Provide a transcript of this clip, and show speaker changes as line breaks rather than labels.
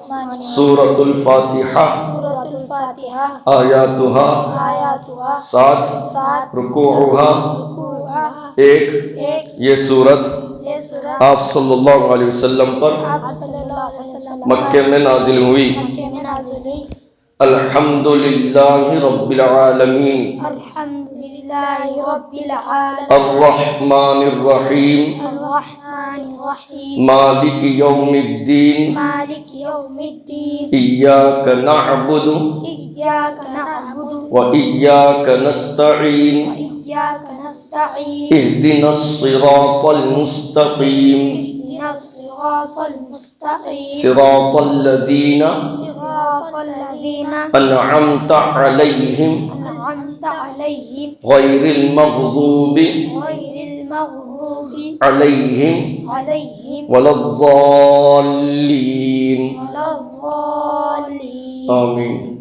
सूरतुल फातिहा आयातुहा 7 रुकूउहा 1 ये सूरत आप सल्लल्लाहु अलैहि वसल्लम पर मक्के में नाजिल हुई। अल्हम्दुलिल्लाहि रब्बिल आलमीन अर्रहमानिर रहीम मालिकि यौमिद्दीन इय्याका नअबुदु व इय्याका नस्तईन इहदिनस सिरातल मुस्तकीम सिरातल लज़ीना अनअमता अलैहिम गैरिल मग़ज़ूबि अलैहिम वलद्दाल्लीन आमीन।